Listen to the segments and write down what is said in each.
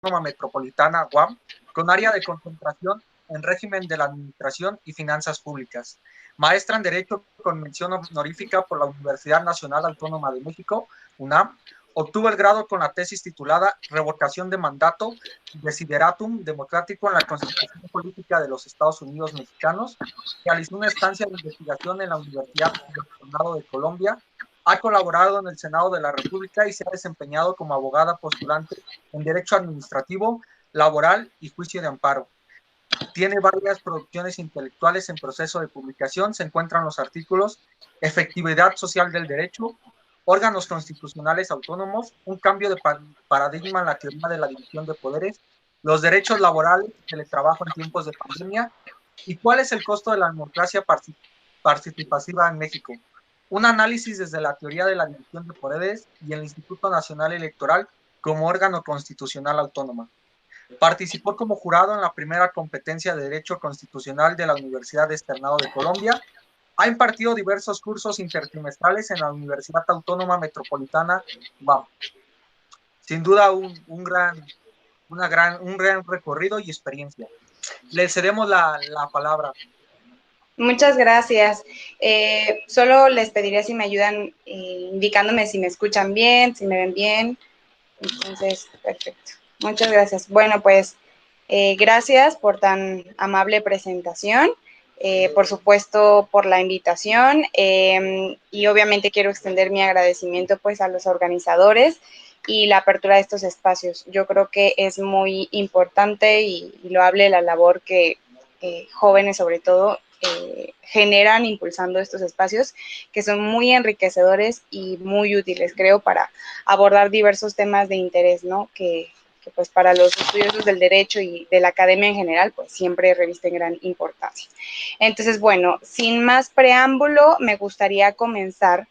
Autónoma Metropolitana, UAM, con área de concentración en régimen de la Administración y Finanzas Públicas. Maestra en Derecho con mención honorífica por la Universidad Nacional Autónoma de México, UNAM. Obtuvo el grado con la tesis titulada Revocación de Mandato, Desideratum Democrático en la Constitución Política de los Estados Unidos Mexicanos. Realizó una estancia de investigación en la Universidad del Condado de Colombia. Ha colaborado en el Senado de la República y se ha desempeñado como abogada postulante en Derecho Administrativo, Laboral y Juicio de Amparo. Tiene varias producciones intelectuales en proceso de publicación. Se encuentran los artículos Efectividad Social del Derecho, Órganos Constitucionales Autónomos, un cambio de paradigma en la teoría de la división de poderes, los derechos laborales, teletrabajo en tiempos de pandemia, y cuál es el costo de la democracia participativa en México. Un análisis desde la teoría de la división de poderes y el Instituto Nacional Electoral como órgano constitucional autónomo. Participó como jurado en la primera competencia de Derecho Constitucional de la Universidad Externado de Colombia. Ha impartido diversos cursos intertrimestrales en la Universidad Autónoma Metropolitana UAM. Sin duda, un gran recorrido y experiencia. Le cedemos la palabra. Muchas gracias. Solo les pediría si me ayudan indicándome si me escuchan bien, si me ven bien. Entonces, perfecto. Muchas gracias. Bueno, pues gracias por tan amable presentación. Por supuesto, por la invitación y obviamente quiero extender mi agradecimiento pues a los organizadores y la apertura de estos espacios. Yo creo que es muy importante y loable la labor que jóvenes sobre todo generan impulsando estos espacios que son muy enriquecedores y muy útiles, creo, para abordar diversos temas de interés, ¿no? Que pues para los estudiosos del derecho y de la academia en general, pues siempre revisten gran importancia. Entonces, bueno, sin más preámbulo, me gustaría comenzar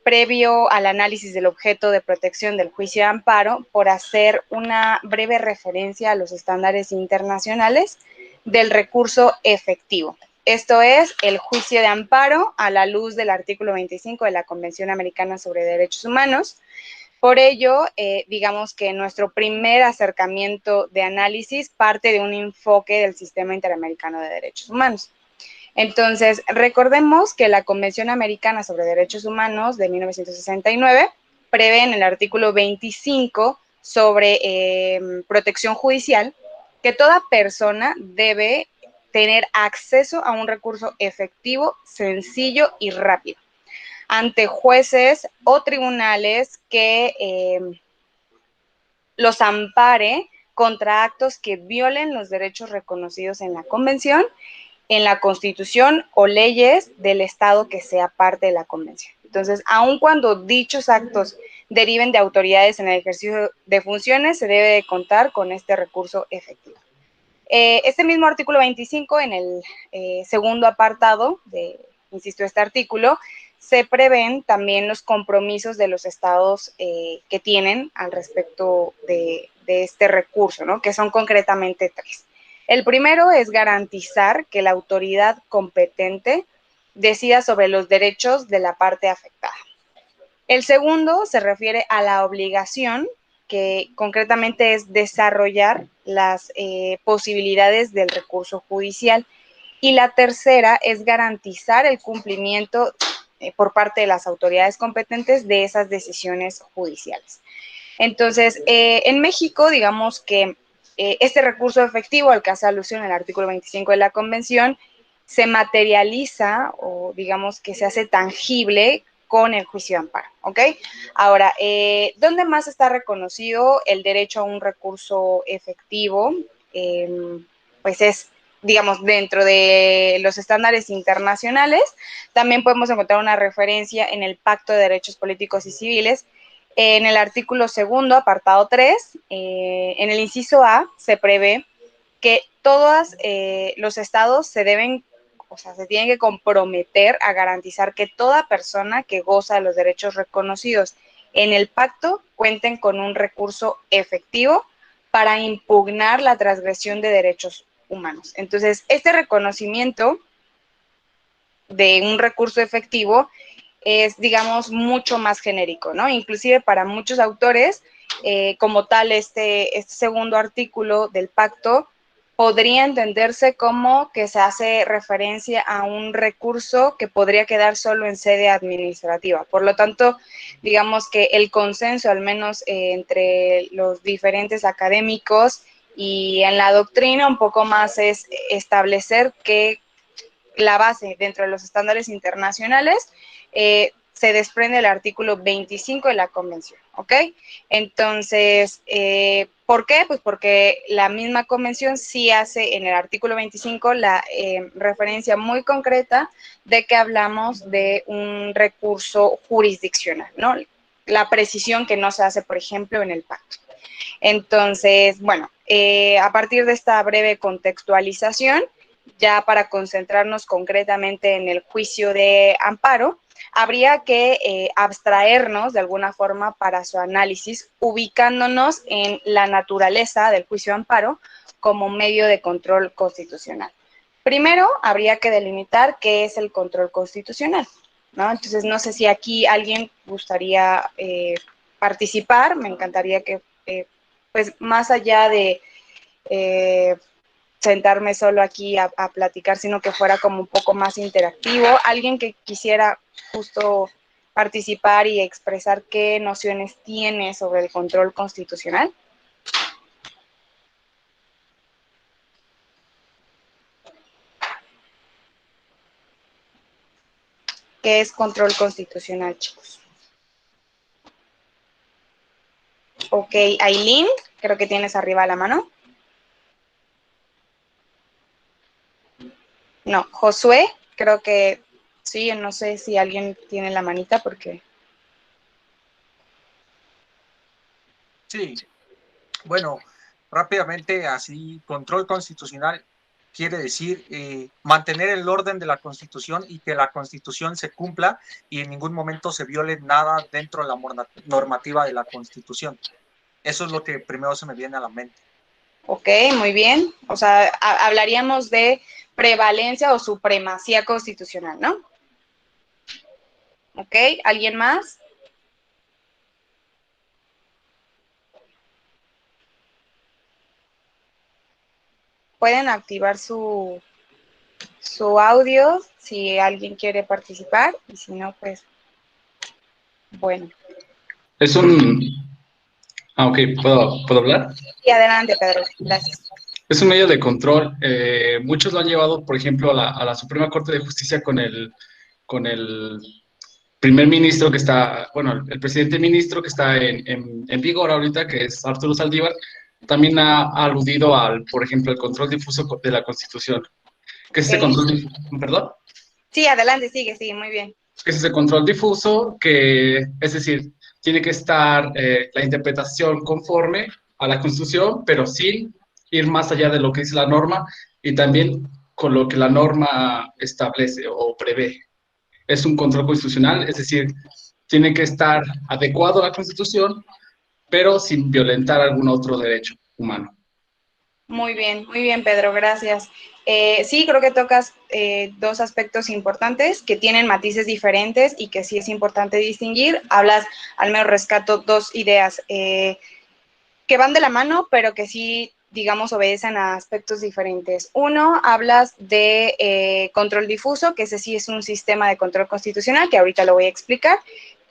previo al análisis del objeto de protección del juicio de amparo por hacer una breve referencia a los estándares internacionales del recurso efectivo. Esto es el juicio de amparo a la luz del artículo 25 de la Convención Americana sobre Derechos Humanos. Por ello, digamos que nuestro primer acercamiento de análisis parte de un enfoque del Sistema Interamericano de Derechos Humanos. Entonces, recordemos que la Convención Americana sobre Derechos Humanos de 1969 prevé en el artículo 25 sobre protección judicial que toda persona debe tener acceso a un recurso efectivo, sencillo y rápido ante jueces o tribunales que los ampare contra actos que violen los derechos reconocidos en la Convención, en la Constitución o leyes del Estado que sea parte de la Convención. Entonces, aun cuando dichos actos deriven de autoridades en el ejercicio de funciones, se debe de contar con este recurso efectivo. Este mismo artículo 25, en el segundo apartado de, insisto, este artículo, se prevén también los compromisos de los estados que tienen al respecto de este recurso, ¿no? Que son concretamente tres. El primero es garantizar que la autoridad competente decida sobre los derechos de la parte afectada. El segundo se refiere a la obligación, que concretamente es desarrollar las posibilidades del recurso judicial. Y la tercera es garantizar el cumplimiento por parte de las autoridades competentes de esas decisiones judiciales. Entonces, en México, digamos que este recurso efectivo al que hace alusión el artículo 25 de la Convención se materializa o digamos que se hace tangible con el juicio de amparo, ¿ok? Ahora, ¿dónde más está reconocido el derecho a un recurso efectivo? Pues es, digamos, dentro de los estándares internacionales. También podemos encontrar una referencia en el Pacto de Derechos Políticos y Civiles, en el artículo segundo, apartado 3, en el inciso A, se prevé que todos los estados se deben, o sea, se tienen que comprometer a garantizar que toda persona que goza de los derechos reconocidos en el pacto cuenten con un recurso efectivo para impugnar la transgresión de derechos humanos. Entonces, este reconocimiento de un recurso efectivo es, digamos, mucho más genérico, ¿no? Inclusive para muchos autores como tal este segundo artículo del pacto podría entenderse como que se hace referencia a un recurso que podría quedar solo en sede administrativa. Por lo tanto, digamos que el consenso, al menos entre los diferentes académicos y en la doctrina, un poco más es establecer que la base dentro de los estándares internacionales se desprende el artículo 25 de la convención, ¿ok? Entonces, ¿por qué? Pues porque la misma convención sí hace en el artículo 25 la referencia muy concreta de que hablamos de un recurso jurisdiccional, ¿no? La precisión que no se hace, por ejemplo, en el pacto. Entonces, bueno, a partir de esta breve contextualización, ya para concentrarnos concretamente en el juicio de amparo, habría que abstraernos de alguna forma para su análisis, ubicándonos en la naturaleza del juicio de amparo como medio de control constitucional. Primero, habría que delimitar qué es el control constitucional, ¿no? Entonces, no sé si aquí alguien gustaría participar, me encantaría que, pues, más allá de sentarme solo aquí a platicar, sino que fuera como un poco más interactivo. Alguien que quisiera justo participar y expresar qué nociones tiene sobre el control constitucional. ¿Qué es control constitucional, chicos? Ok, Aileen, creo que tienes arriba la mano. No, Josué, creo que sí, no sé si alguien tiene la manita porque... Sí, bueno, rápidamente, así, control constitucional quiere decir mantener el orden de la Constitución y que la Constitución se cumpla y en ningún momento se viole nada dentro de la normativa de la Constitución. Eso es lo que primero se me viene a la mente. Ok, muy bien. O sea, hablaríamos de prevalencia o supremacía constitucional, ¿no? Ok, ¿alguien más? Pueden activar su audio si alguien quiere participar y si no, pues, bueno. Es un... Ah, ok, ¿puedo hablar? Y adelante, Pedro, gracias. Es un medio de control. Muchos lo han llevado, por ejemplo, a la Suprema Corte de Justicia con el primer ministro que está, bueno, el presidente ministro que está en vigor ahorita, que es Arturo Saldívar. También ha aludido al, por ejemplo, el control difuso de la Constitución. ¿Qué es ese control difuso? ¿Perdón? Sí, adelante, sigue, muy bien. Que es ese control difuso, que es decir, tiene que estar la interpretación conforme a la Constitución, pero sin ir más allá de lo que dice la norma y también con lo que la norma establece o prevé. Es un control constitucional, es decir, tiene que estar adecuado a la Constitución, pero sin violentar algún otro derecho humano. Muy bien, Pedro, gracias. Sí, creo que tocas dos aspectos importantes que tienen matices diferentes y que sí es importante distinguir. Hablas, al menos rescato dos ideas que van de la mano, pero que sí, digamos, obedecen a aspectos diferentes. Uno, hablas de control difuso, que ese sí es un sistema de control constitucional, que ahorita lo voy a explicar.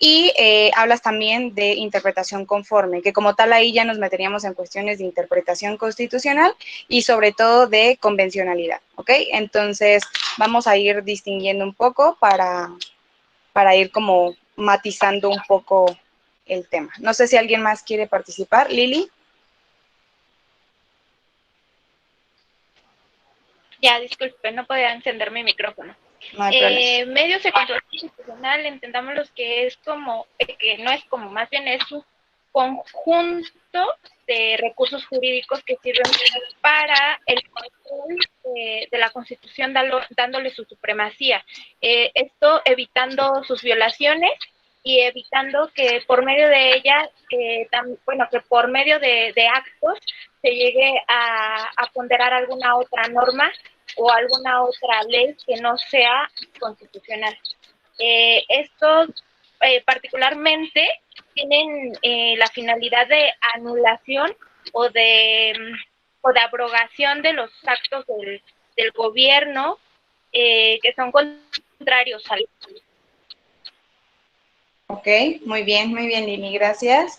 Y hablas también de interpretación conforme, que como tal ahí ya nos meteríamos en cuestiones de interpretación constitucional y sobre todo de convencionalidad, ¿ok? Entonces vamos a ir distinguiendo un poco para ir como matizando un poco el tema. No sé si alguien más quiere participar. Lili. Ya, disculpe, no podía encender mi micrófono. No hay problema. Medios de control constitucional, entendamos los que es como, que no es como, más bien es un conjunto de recursos jurídicos que sirven para el control de la Constitución, dándole su supremacía. Esto evitando sus violaciones y evitando que por medio de ella, que por medio de actos se llegue a ponderar alguna otra norma o alguna otra ley que no sea constitucional. Estos particularmente tienen la finalidad de anulación o de abrogación de los actos del gobierno que son contrarios al... Ok, muy bien, Lili, gracias.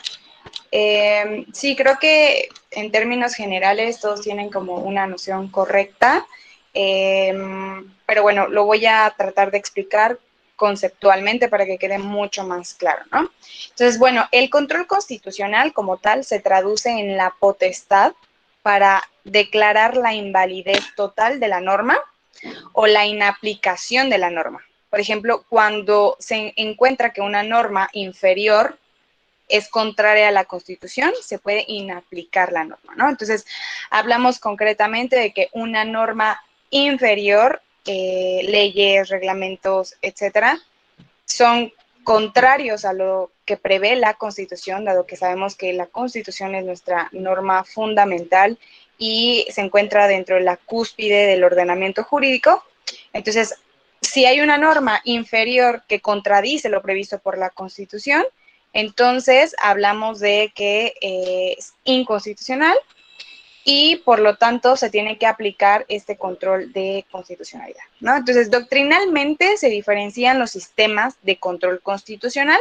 Sí, creo que en términos generales todos tienen como una noción correcta, pero bueno, lo voy a tratar de explicar conceptualmente para que quede mucho más claro, ¿no? Entonces, bueno, el control constitucional como tal se traduce en la potestad para declarar la invalidez total de la norma o la inaplicación de la norma. Por ejemplo, cuando se encuentra que una norma inferior es contraria a la Constitución, se puede inaplicar la norma, ¿no? Entonces, hablamos concretamente de que una norma inferior, leyes, reglamentos, etcétera, son contrarios a lo que prevé la Constitución, dado que sabemos que la Constitución es nuestra norma fundamental y se encuentra dentro de la cúspide del ordenamiento jurídico. Entonces, si hay una norma inferior que contradice lo previsto por la Constitución, entonces hablamos de que es inconstitucional y por lo tanto se tiene que aplicar este control de constitucionalidad, ¿no? Entonces, doctrinalmente se diferencian los sistemas de control constitucional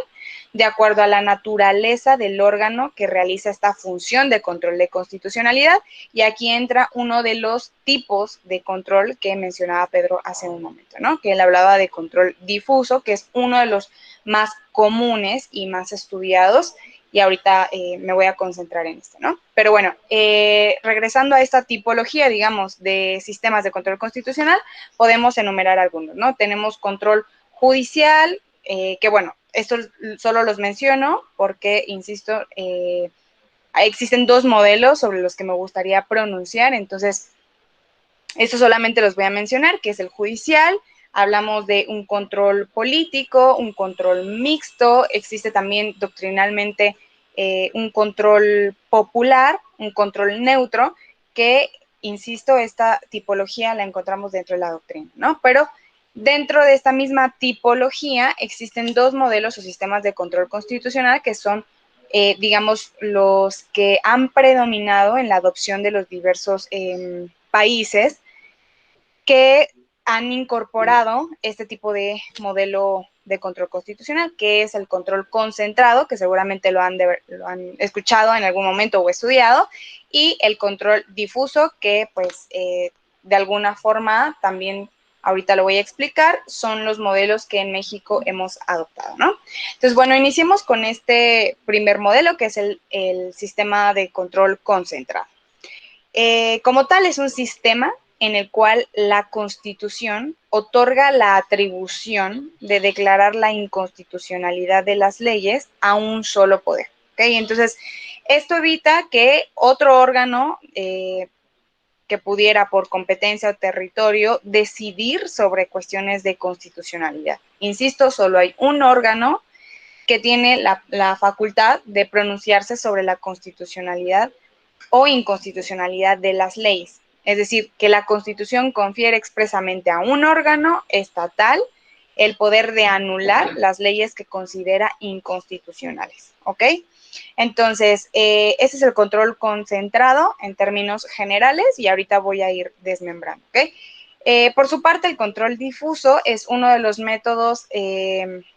de acuerdo a la naturaleza del órgano que realiza esta función de control de constitucionalidad, y aquí entra uno de los tipos de control que mencionaba Pedro hace un momento, ¿no? Que él hablaba de control difuso, que es uno de los más comunes y más estudiados, y ahorita me voy a concentrar en esto, ¿no? Pero bueno, regresando a esta tipología, digamos, de sistemas de control constitucional, podemos enumerar algunos, ¿no? Tenemos control judicial, que bueno, estos solo los menciono porque, insisto, existen dos modelos sobre los que me gustaría pronunciar, entonces, estos solamente los voy a mencionar, que es el judicial. Hablamos de un control político, un control mixto, existe también doctrinalmente un control popular, un control neutro, que, insisto, esta tipología la encontramos dentro de la doctrina, ¿no? Pero dentro de esta misma tipología existen dos modelos o sistemas de control constitucional que son, digamos, los que han predominado en la adopción de los diversos países que han incorporado este tipo de modelo de control constitucional, que es el control concentrado, que seguramente lo han escuchado en algún momento o estudiado, y el control difuso, que pues de alguna forma también ahorita lo voy a explicar, son los modelos que en México hemos adoptado, ¿no? Entonces, bueno, iniciemos con este primer modelo, que es el sistema de control concentrado. Como tal, es un sistema en el cual la Constitución otorga la atribución de declarar la inconstitucionalidad de las leyes a un solo poder, ¿ok? Entonces, esto evita que otro órgano que pudiera por competencia o territorio decidir sobre cuestiones de constitucionalidad. Insisto, solo hay un órgano que tiene la facultad de pronunciarse sobre la constitucionalidad o inconstitucionalidad de las leyes. Es decir, que la Constitución confiere expresamente a un órgano estatal el poder de anular las leyes que considera inconstitucionales, ¿ok? Entonces, ese es el control concentrado en términos generales y ahorita voy a ir desmembrando, ¿ok? Por su parte, el control difuso es uno de los métodos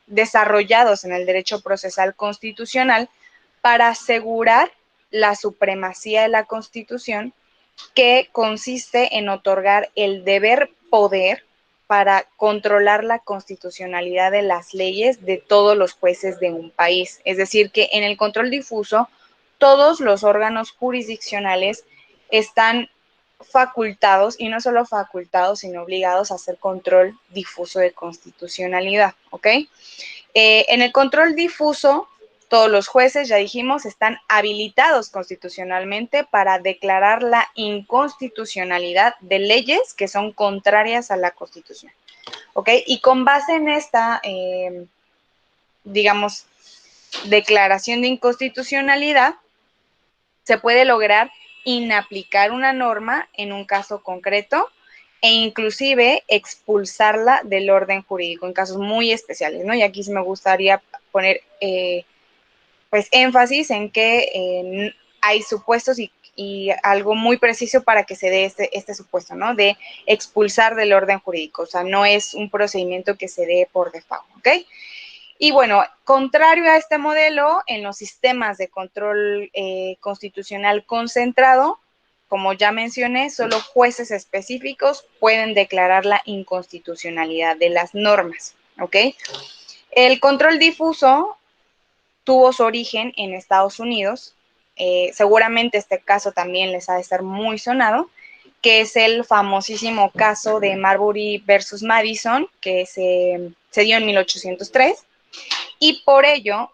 desarrollados en el derecho procesal constitucional para asegurar la supremacía de la Constitución, que consiste en otorgar el deber poder para controlar la constitucionalidad de las leyes de todos los jueces de un país. Es decir, que en el control difuso, todos los órganos jurisdiccionales están facultados, y no solo facultados, sino obligados a hacer control difuso de constitucionalidad, ¿ok? En el control difuso, todos los jueces, ya dijimos, están habilitados constitucionalmente para declarar la inconstitucionalidad de leyes que son contrarias a la Constitución, ¿ok? Y con base en esta, digamos, declaración de inconstitucionalidad, se puede lograr inaplicar una norma en un caso concreto e inclusive expulsarla del orden jurídico en casos muy especiales, ¿no? Y aquí sí me gustaría poner, pues énfasis en que hay supuestos y algo muy preciso para que se dé este supuesto, ¿no? De expulsar del orden jurídico, o sea, no es un procedimiento que se dé por default, ¿ok? Y bueno, contrario a este modelo, en los sistemas de control constitucional concentrado, como ya mencioné, solo jueces específicos pueden declarar la inconstitucionalidad de las normas, ¿ok? El control difuso tuvo su origen en Estados Unidos, seguramente este caso también les ha de estar muy sonado, que es el famosísimo caso de Marbury versus Madison, que se dio en 1803, y por ello,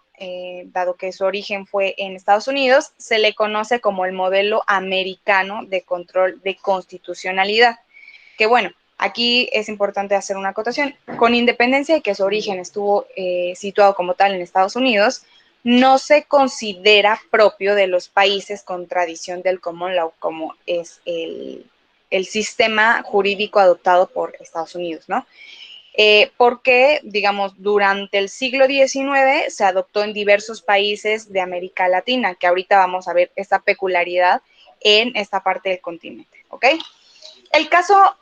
dado que su origen fue en Estados Unidos, se le conoce como el modelo americano de control de constitucionalidad, que bueno, aquí es importante hacer una acotación, con independencia de que su origen estuvo situado como tal en Estados Unidos, no se considera propio de los países con tradición del common law, como es el sistema jurídico adoptado por Estados Unidos, ¿no? Porque, digamos, durante el siglo XIX se adoptó en diversos países de América Latina, que ahorita vamos a ver esta peculiaridad en esta parte del continente, ¿ok? El caso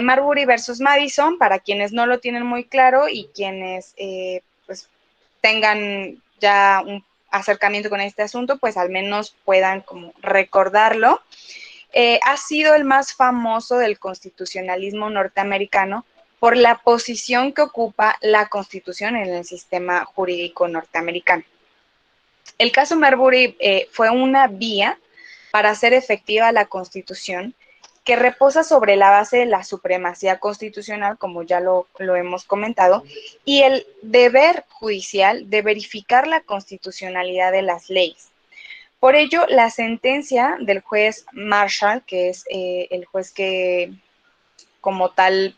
Marbury versus Madison, para quienes no lo tienen muy claro y quienes pues tengan ya un acercamiento con este asunto, pues al menos puedan como recordarlo. Ha sido el más famoso del constitucionalismo norteamericano por la posición que ocupa la Constitución en el sistema jurídico norteamericano. El caso Marbury fue una vía para hacer efectiva la Constitución que reposa sobre la base de la supremacía constitucional, como ya lo hemos comentado, y el deber judicial de verificar la constitucionalidad de las leyes. Por ello, la sentencia del juez Marshall, que es el juez que como tal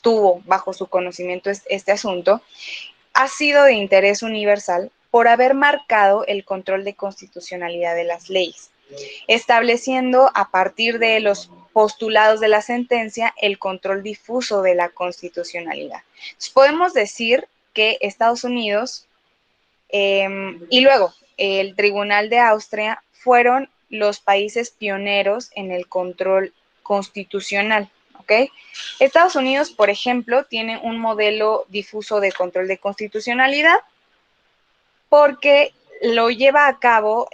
tuvo bajo su conocimiento este asunto, ha sido de interés universal por haber marcado el control de constitucionalidad de las leyes, estableciendo a partir de los postulados de la sentencia el control difuso de la constitucionalidad. Entonces, podemos decir que Estados Unidos y luego el Tribunal de Austria fueron los países pioneros en el control constitucional, ¿ok? Estados Unidos, por ejemplo, tiene un modelo difuso de control de constitucionalidad porque lo lleva a cabo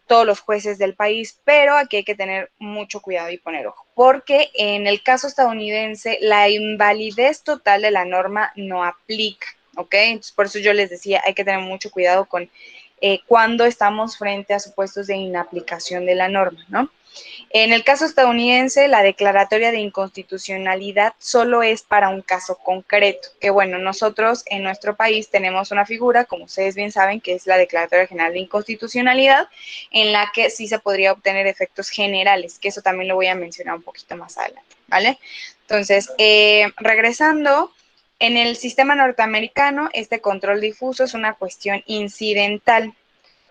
todos los jueces del país, pero aquí hay que tener mucho cuidado y poner ojo, porque en el caso estadounidense la invalidez total de la norma no aplica, ¿ok? Entonces, por eso yo les decía, hay que tener mucho cuidado con cuando estamos frente a supuestos de inaplicación de la norma, ¿no? En el caso estadounidense, la declaratoria de inconstitucionalidad solo es para un caso concreto, que bueno, nosotros en nuestro país tenemos una figura, como ustedes bien saben, que es la Declaratoria General de Inconstitucionalidad, en la que sí se podría obtener efectos generales, que eso también lo voy a mencionar un poquito más adelante, ¿vale? Entonces, regresando, en el sistema norteamericano, este control difuso es una cuestión incidental.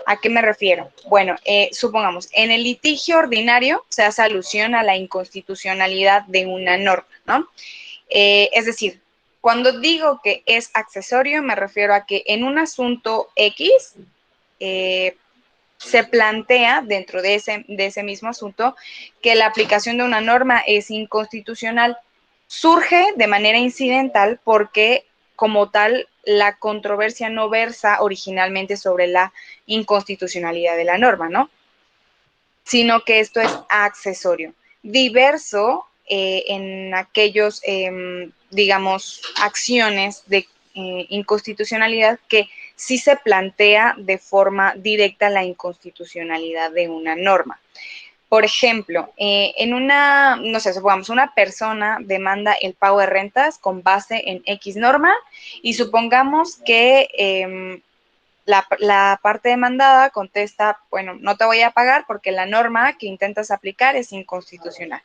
¿A qué me refiero? Bueno, supongamos, en el litigio ordinario se hace alusión a la inconstitucionalidad de una norma, ¿no? Es decir, cuando digo que es accesorio, me refiero a que en un asunto X se plantea dentro de ese mismo asunto que la aplicación de una norma es inconstitucional. Surge de manera incidental porque como tal la controversia no versa originalmente sobre la inconstitucionalidad de la norma, ¿no? Sino que esto es accesorio. Diverso en aquellos, digamos, acciones de inconstitucionalidad que sí se plantea de forma directa la inconstitucionalidad de una norma. Por ejemplo, en una, no sé, supongamos, una persona demanda el pago de rentas con base en X norma y supongamos que la parte demandada contesta, bueno, no te voy a pagar porque la norma que intentas aplicar es inconstitucional.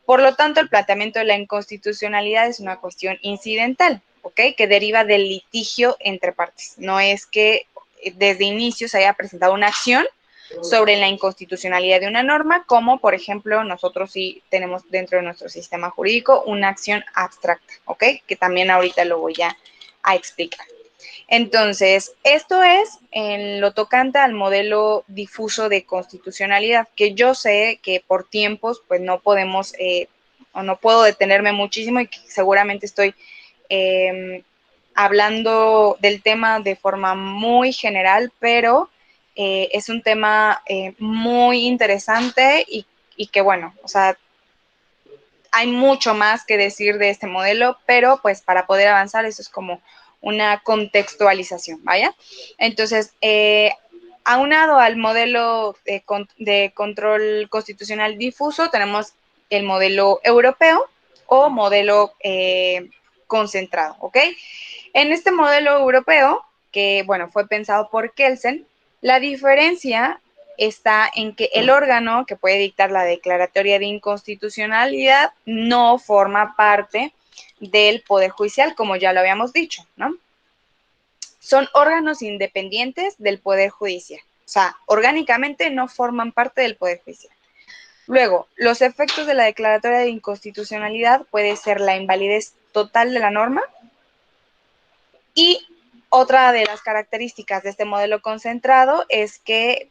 Por lo tanto, el planteamiento de la inconstitucionalidad es una cuestión incidental, ¿ok? Que deriva del litigio entre partes. No es que desde inicio se haya presentado una acción sobre la inconstitucionalidad de una norma, como por ejemplo nosotros sí tenemos dentro de nuestro sistema jurídico una acción abstracta, ¿ok? Que también ahorita lo voy a explicar. Entonces, esto es en lo tocante al modelo difuso de constitucionalidad, que yo sé que por tiempos, pues no podemos, o no puedo detenerme muchísimo y que seguramente estoy hablando del tema de forma muy general, pero es un tema muy interesante y que, bueno, o sea, hay mucho más que decir de este modelo, pero pues para poder avanzar eso es como una contextualización, ¿vaya? Entonces, aunado al modelo de control constitucional difuso, tenemos el modelo europeo o modelo concentrado, ¿ok? En este modelo europeo, que, bueno, fue pensado por Kelsen, la diferencia está en que el órgano que puede dictar la declaratoria de inconstitucionalidad no forma parte del Poder Judicial, como ya lo habíamos dicho, ¿no? Son órganos independientes del Poder Judicial. O sea, orgánicamente no forman parte del Poder Judicial. Luego, los efectos de la declaratoria de inconstitucionalidad puede ser la invalidez total de la norma y otra de las características de este modelo concentrado es que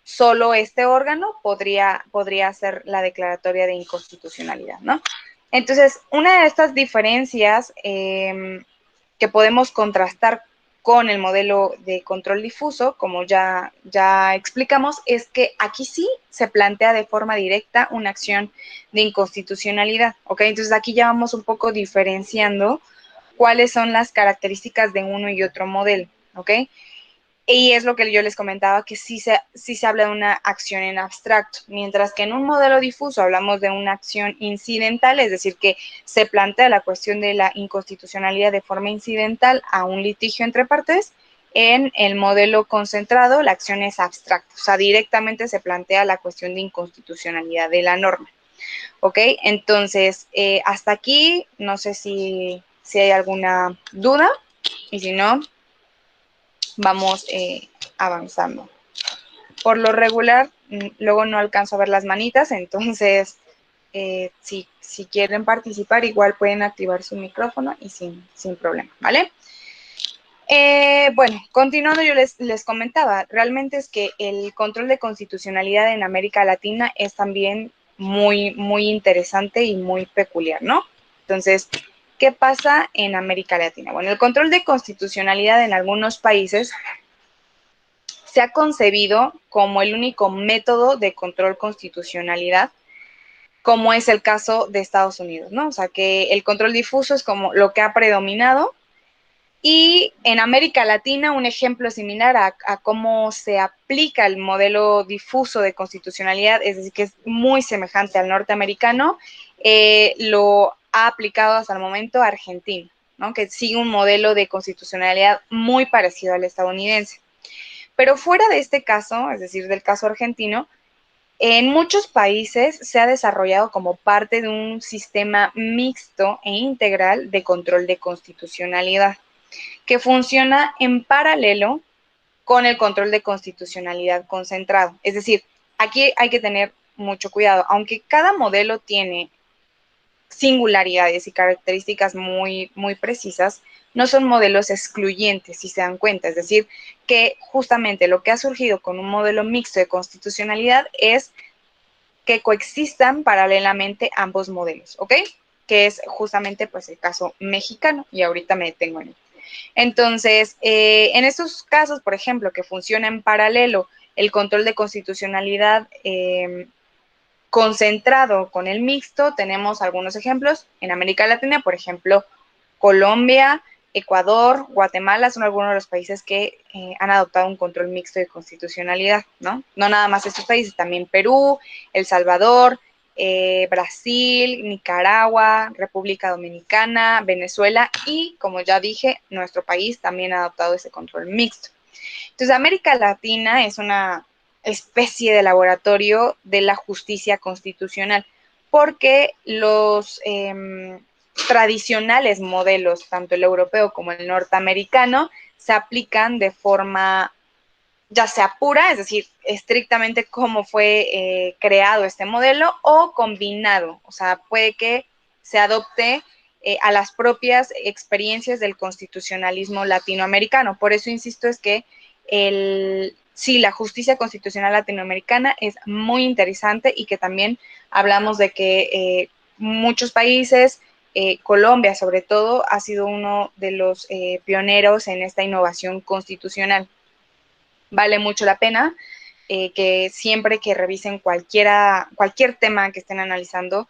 solo este órgano podría hacer la declaratoria de inconstitucionalidad, ¿no? Entonces, una de estas diferencias que podemos contrastar con el modelo de control difuso, como ya explicamos, es que aquí sí se plantea de forma directa una acción de inconstitucionalidad, ¿ok? Entonces, aquí ya vamos un poco diferenciando cuáles son las características de uno y otro modelo, ¿ok? Y es lo que yo les comentaba, que sí se habla de una acción en abstracto, mientras que en un modelo difuso hablamos de una acción incidental, es decir, que se plantea la cuestión de la inconstitucionalidad de forma incidental a un litigio entre partes. En el modelo concentrado, la acción es abstracta, o sea, directamente se plantea la cuestión de inconstitucionalidad de la norma. ¿Ok? Entonces, hasta aquí, no sé si hay alguna duda, y si no, vamos avanzando. Por lo regular, luego no alcanzo a ver las manitas, entonces si quieren participar, igual pueden activar su micrófono y sin problema, ¿vale? Bueno, continuando, yo les comentaba, realmente es que el control de constitucionalidad en América Latina es también muy, muy interesante y muy peculiar, ¿no? Entonces, ¿qué pasa en América Latina? Bueno, el control de constitucionalidad en algunos países se ha concebido como el único método de control constitucionalidad, como es el caso de Estados Unidos, ¿no? O sea, que el control difuso es como lo que ha predominado. Y en América Latina, un ejemplo similar a cómo se aplica el modelo difuso de constitucionalidad, es decir, que es muy semejante al norteamericano, lo ha aplicado hasta el momento Argentina, ¿no? Que sigue un modelo de constitucionalidad muy parecido al estadounidense. Pero fuera de este caso, es decir, del caso argentino, en muchos países se ha desarrollado como parte de un sistema mixto e integral de control de constitucionalidad, que funciona en paralelo con el control de constitucionalidad concentrado. Es decir, aquí hay que tener mucho cuidado, aunque cada modelo tiene singularidades y características muy, muy precisas, no son modelos excluyentes, si se dan cuenta. Es decir, que justamente lo que ha surgido con un modelo mixto de constitucionalidad es que coexistan paralelamente ambos modelos, ¿ok? Que es justamente pues el caso mexicano, y ahorita me detengo en él. Entonces, en estos casos, por ejemplo, que funciona en paralelo el control de constitucionalidad concentrado con el mixto, tenemos algunos ejemplos en América Latina, por ejemplo, Colombia, Ecuador, Guatemala son algunos de los países que han adoptado un control mixto de constitucionalidad, ¿no? No nada más estos países, también Perú, El Salvador, Brasil, Nicaragua, República Dominicana, Venezuela y, como ya dije, nuestro país también ha adoptado ese control mixto. Entonces, América Latina es una especie de laboratorio de la justicia constitucional, porque los tradicionales modelos, tanto el europeo como el norteamericano, se aplican de forma ya sea pura, es decir, estrictamente cómo fue creado este modelo, o combinado, o sea, puede que se adopte a las propias experiencias del constitucionalismo latinoamericano. Por eso insisto, es que sí, la justicia constitucional latinoamericana es muy interesante y que también hablamos de que muchos países, Colombia sobre todo, ha sido uno de los pioneros en esta innovación constitucional. Vale mucho la pena que siempre que revisen cualquier tema que estén analizando,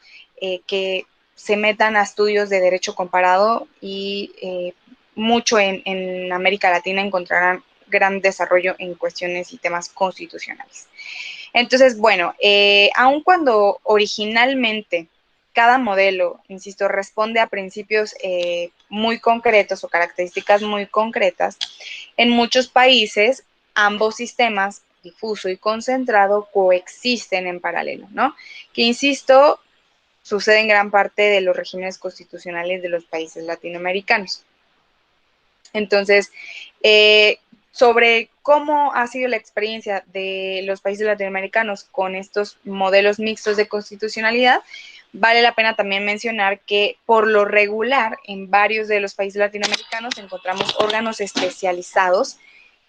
que se metan a estudios de derecho comparado y mucho en América Latina encontrarán gran desarrollo en cuestiones y temas constitucionales. Entonces, bueno, aun cuando originalmente cada modelo, insisto, responde a principios muy concretos o características muy concretas, en muchos países ambos sistemas, difuso y concentrado, coexisten en paralelo, ¿no? Que, insisto, sucede en gran parte de los regímenes constitucionales de los países latinoamericanos. Entonces, sobre cómo ha sido la experiencia de los países latinoamericanos con estos modelos mixtos de constitucionalidad, vale la pena también mencionar que por lo regular en varios de los países latinoamericanos encontramos órganos especializados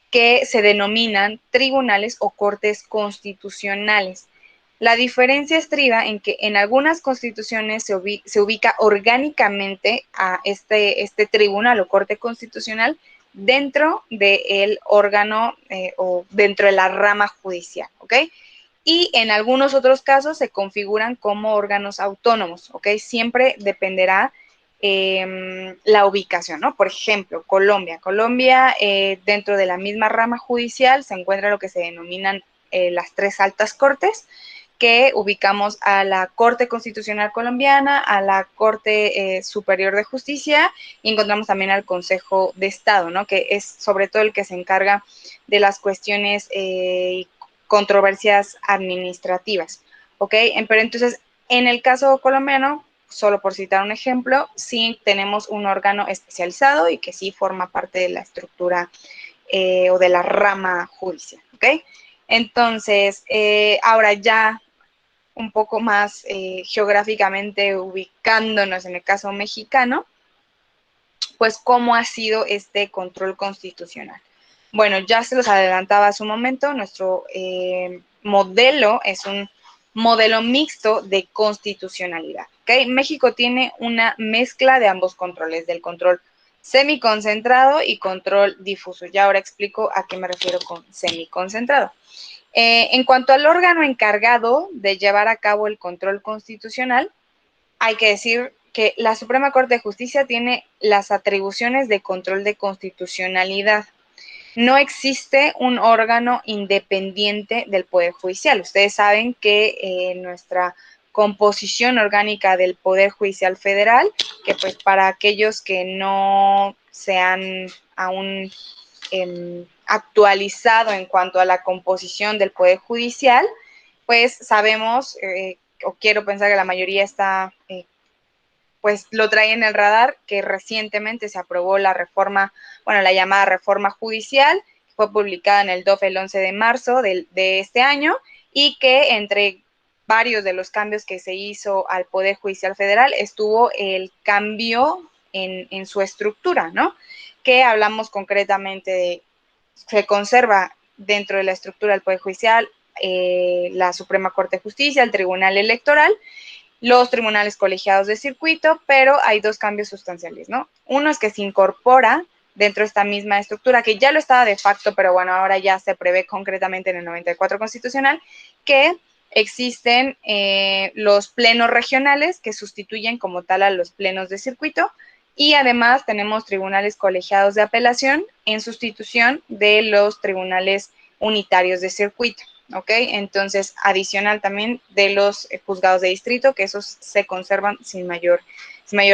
que se denominan tribunales o cortes constitucionales. La diferencia estriba en que en algunas constituciones se ubica orgánicamente a este tribunal o corte constitucional dentro del órgano o dentro de la rama judicial, ¿ok? Y en algunos otros casos se configuran como órganos autónomos, ¿ok? Siempre dependerá la ubicación, ¿no? Por ejemplo, Colombia. Colombia, dentro de la misma rama judicial, se encuentra lo que se denominan las tres altas cortes, que ubicamos a la Corte Constitucional Colombiana, a la Corte Superior de Justicia, y encontramos también al Consejo de Estado, ¿no? Que es sobre todo el que se encarga de las cuestiones y controversias administrativas, ¿ok? Pero entonces, en el caso colombiano, solo por citar un ejemplo, sí tenemos un órgano especializado y que sí forma parte de la estructura o de la rama judicial, ¿ok? Entonces, ahora ya un poco más geográficamente ubicándonos en el caso mexicano, pues cómo ha sido este control constitucional. Bueno, ya se los adelantaba hace un momento, nuestro modelo es un modelo mixto de constitucionalidad, ¿ok? México tiene una mezcla de ambos controles, del control semiconcentrado y control difuso. Ya ahora explico a qué me refiero con semiconcentrado. En cuanto al órgano encargado de llevar a cabo el control constitucional, hay que decir que la Suprema Corte de Justicia tiene las atribuciones de control de constitucionalidad. No existe un órgano independiente del Poder Judicial. Ustedes saben que nuestra composición orgánica del Poder Judicial Federal, que pues para aquellos que no se han aún actualizado en cuanto a la composición del Poder Judicial, pues sabemos, o quiero pensar que la mayoría está, pues lo trae en el radar, que recientemente se aprobó la reforma, bueno, la llamada reforma judicial, que fue publicada en el DOF el 11 de marzo de este año, y que entre varios de los cambios que se hizo al Poder Judicial Federal estuvo el cambio en su estructura, ¿no? Que hablamos concretamente de, se conserva dentro de la estructura del Poder Judicial la Suprema Corte de Justicia, el Tribunal Electoral, los tribunales colegiados de circuito, pero hay dos cambios sustanciales, ¿no? Uno es que se incorpora dentro de esta misma estructura, que ya lo estaba de facto, pero bueno, ahora ya se prevé concretamente en el 94 constitucional, que existen los plenos regionales que sustituyen como tal a los plenos de circuito, y además tenemos tribunales colegiados de apelación en sustitución de los tribunales unitarios de circuito, ¿ok? Entonces, adicional también de los juzgados de distrito, que esos se conservan sin mayor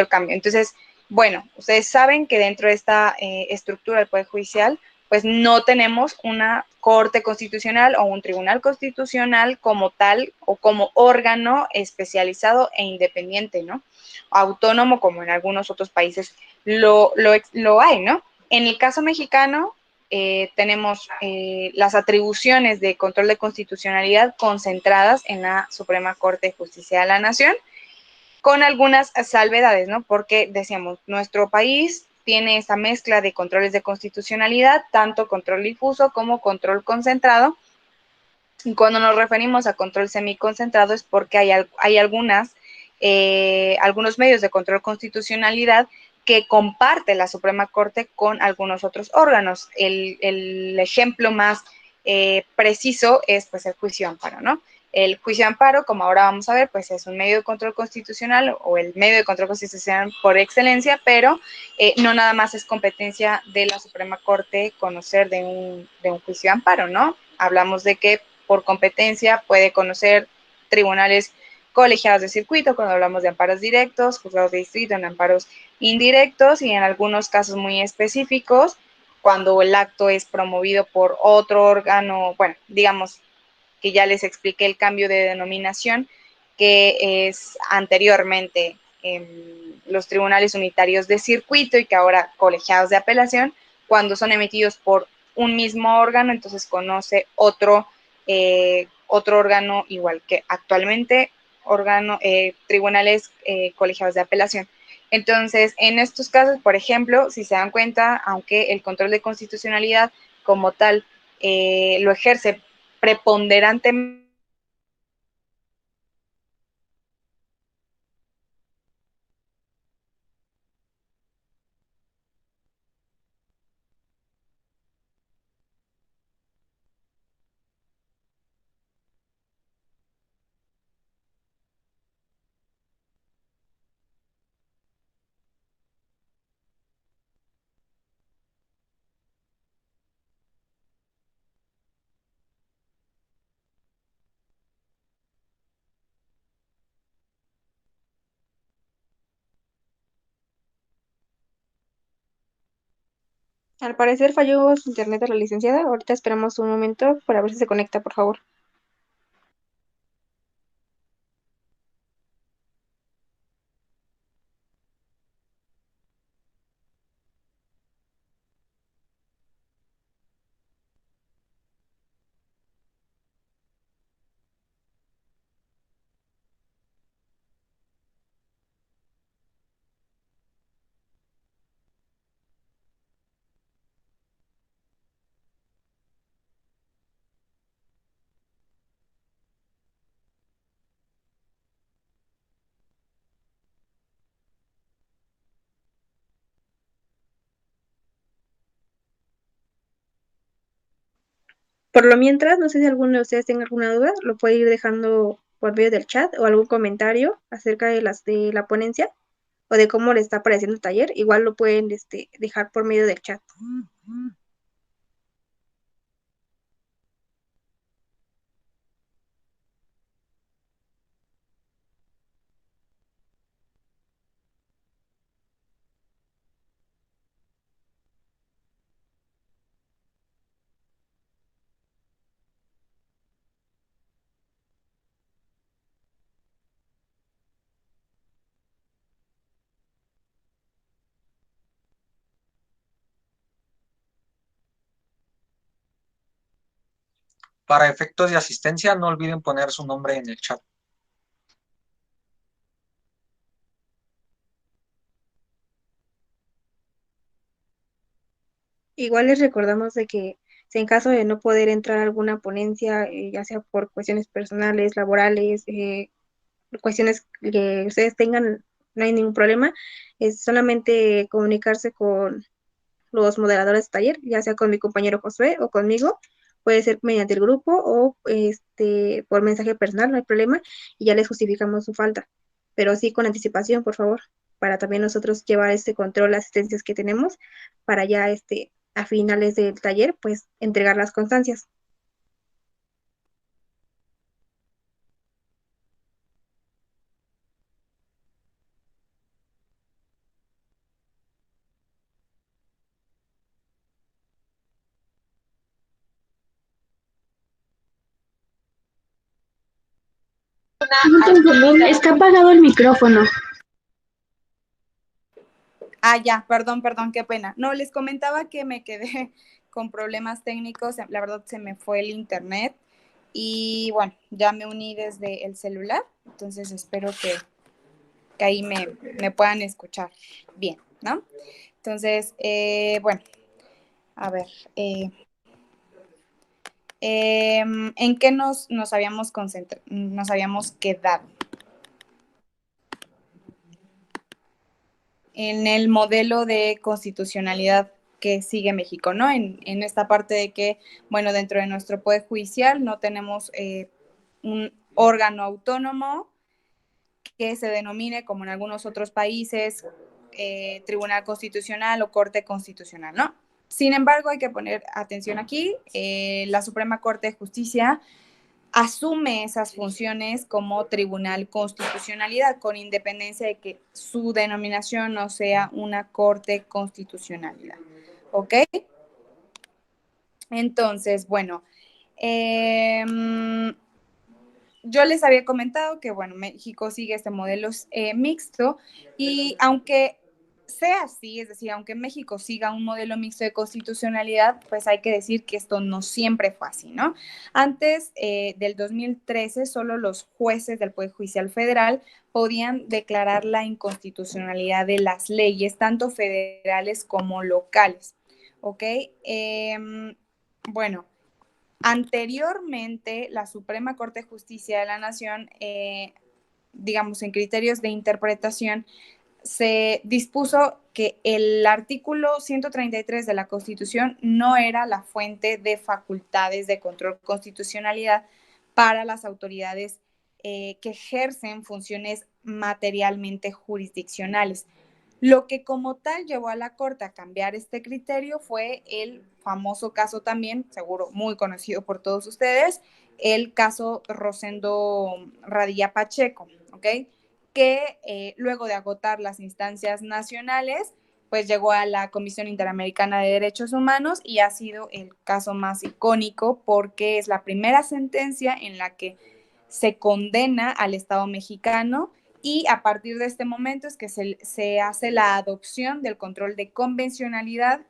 cambio. Entonces, bueno, ustedes saben que dentro de esta estructura del Poder Judicial, pues no tenemos una Corte Constitucional o un Tribunal Constitucional como tal o como órgano especializado e independiente, ¿no? Autónomo, como en algunos otros países lo hay, ¿no? En el caso mexicano, tenemos las atribuciones de control de constitucionalidad concentradas en la Suprema Corte de Justicia de la Nación, con algunas salvedades, ¿no? Porque decíamos, nuestro país tiene esa mezcla de controles de constitucionalidad, tanto control difuso como control concentrado. Y cuando nos referimos a control semiconcentrado es porque hay algunos medios de control constitucionalidad que comparte la Suprema Corte con algunos otros órganos. El ejemplo más preciso es pues el juicio de amparo, ¿no? El juicio de amparo, como ahora vamos a ver, pues es un medio de control constitucional o el medio de control constitucional por excelencia, pero no nada más es competencia de la Suprema Corte conocer de un juicio de amparo, ¿no? Hablamos de que por competencia puede conocer tribunales colegiados de circuito cuando hablamos de amparos directos, juzgados de distrito en amparos indirectos y en algunos casos muy específicos cuando el acto es promovido por otro órgano, bueno, digamos que ya les expliqué el cambio de denominación que es anteriormente los tribunales unitarios de circuito y que ahora colegiados de apelación, cuando son emitidos por un mismo órgano, entonces conoce otro órgano igual que actualmente tribunales colegiados de apelación. Entonces, en estos casos, por ejemplo, si se dan cuenta, aunque el control de constitucionalidad como tal lo ejerce preponderantemente Al parecer falló su internet a la licenciada. Ahorita esperamos un momento para ver si se conecta, por favor. Por lo mientras, no sé si alguno de ustedes tenga alguna duda, lo puede ir dejando por medio del chat o algún comentario acerca de la ponencia o de cómo le está pareciendo el taller. Igual lo pueden dejar por medio del chat. Para efectos de asistencia, no olviden poner su nombre en el chat. Igual les recordamos de que si en caso de no poder entrar a alguna ponencia, ya sea por cuestiones personales, laborales, cuestiones que ustedes tengan, no hay ningún problema, es solamente comunicarse con los moderadores de taller, ya sea con mi compañero Josué o conmigo, puede ser mediante el grupo o por mensaje personal, no hay problema, y ya les justificamos su falta, pero sí con anticipación, por favor, para también nosotros llevar este control de asistencias que tenemos, para ya a finales del taller, pues entregar las constancias. No te entendí. Está apagado el micrófono. Ya, perdón, qué pena. No, les comentaba que me quedé con problemas técnicos, la verdad se me fue el internet y bueno, ya me uní desde el celular, entonces espero que ahí me puedan escuchar bien, ¿no? Entonces, bueno, a ver, ¿en qué nos habíamos quedado? En el modelo de constitucionalidad que sigue México, ¿no? En esta parte de que, bueno, dentro de nuestro Poder Judicial no tenemos un órgano autónomo que se denomine, como en algunos otros países, Tribunal Constitucional o Corte Constitucional, ¿no? Sin embargo, hay que poner atención aquí, la Suprema Corte de Justicia asume esas funciones como Tribunal Constitucionalidad, con independencia de que su denominación no sea una Corte Constitucionalidad, ¿ok? Entonces, bueno, yo les había comentado que, bueno, México sigue este modelo mixto y aunque sea así, es decir, aunque México siga un modelo mixto de constitucionalidad, pues hay que decir que esto no siempre fue así, ¿no? Antes del 2013, solo los jueces del Poder Judicial Federal podían declarar la inconstitucionalidad de las leyes, tanto federales como locales, ¿ok? Bueno, anteriormente, la Suprema Corte de Justicia de la Nación, digamos, en criterios de interpretación, se dispuso que el artículo 133 de la Constitución no era la fuente de facultades de control constitucionalidad para las autoridades que ejercen funciones materialmente jurisdiccionales. Lo que como tal llevó a la Corte a cambiar este criterio fue el famoso caso también, seguro muy conocido por todos ustedes, el caso Rosendo Radilla Pacheco, ¿ok? Que luego de agotar las instancias nacionales, pues llegó a la Comisión Interamericana de Derechos Humanos y ha sido el caso más icónico porque es la primera sentencia en la que se condena al Estado mexicano y a partir de este momento es que se hace la adopción del control de convencionalidad